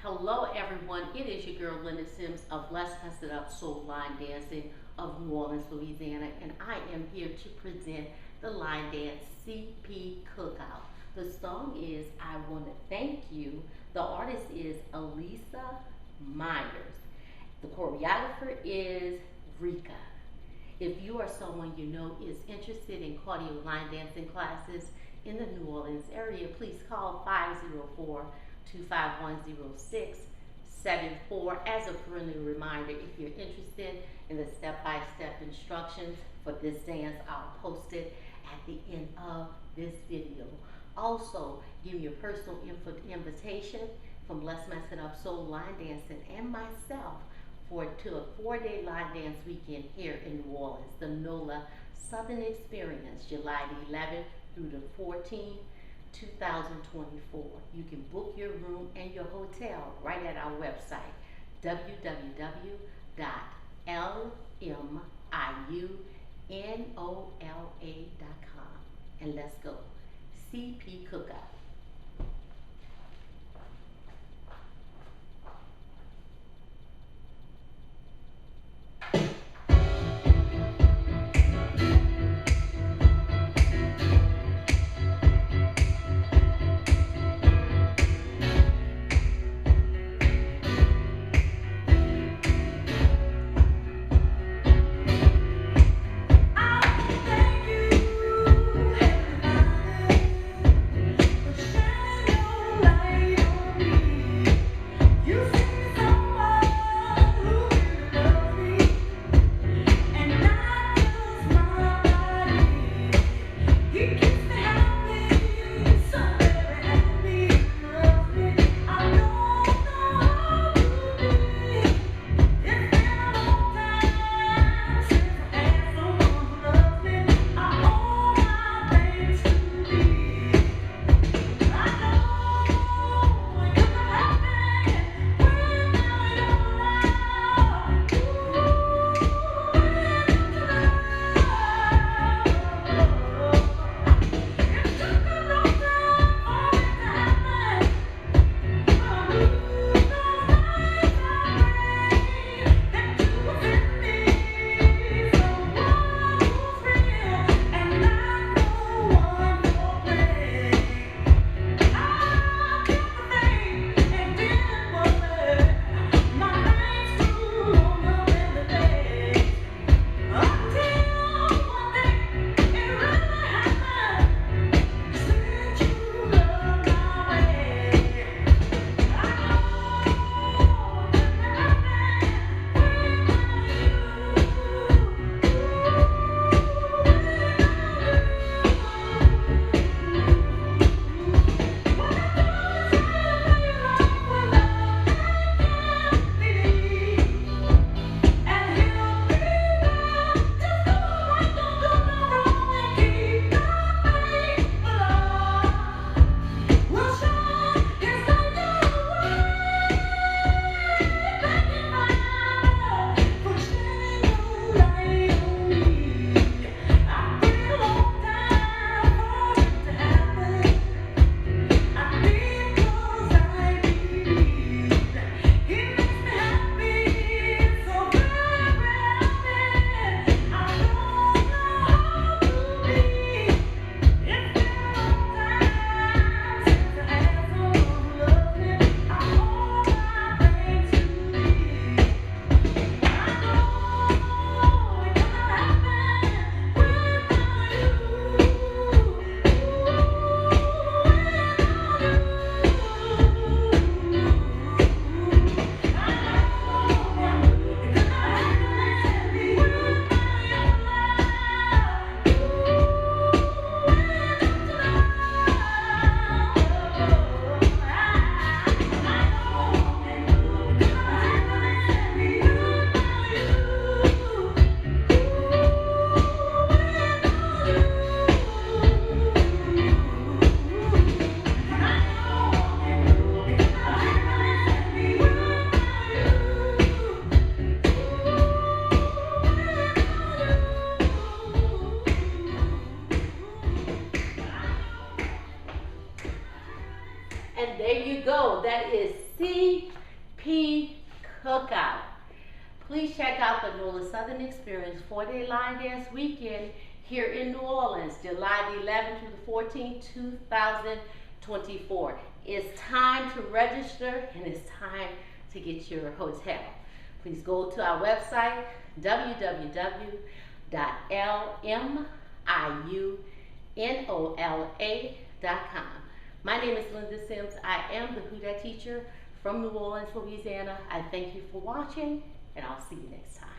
Hello everyone, it is your girl Linda Sims of Let's Mess It Up Soul Line Dancing of New Orleans, Louisiana, and I am here to present the line dance CP Cookout. The song is I Want to Thank You. The artist is ALICIA MEYERS. The choreographer is REKA. If you are someone you know is interested in cardio line dancing classes in the New Orleans area, please call 504-251-0674. As a friendly reminder, if you're interested in the step-by-step instructions for this dance, I'll post it at the end of this video. Also, give me your personal invitation from Let's Mess It Up Soul Line Dancing and myself to a 4-day line dance weekend here in New Orleans, the NOLA Southern Experience, July the 11th through the 14th, 2024. You can book your room and your hotel right at our website, www.LMIUNOLA.com. And let's go. CP Cookout. And there you go. That is CP Community Cookout. Please check out the NOLA Southern Experience 4-day line dance weekend here in New Orleans, July the 11th through the 14th, 2024. It's time to register and it's time to get your hotel. Please go to our website, www.LMIUNOLA.com. My name is Linda Sims. I am the Who Dat teacher from New Orleans, Louisiana. I thank you for watching, and I'll see you next time.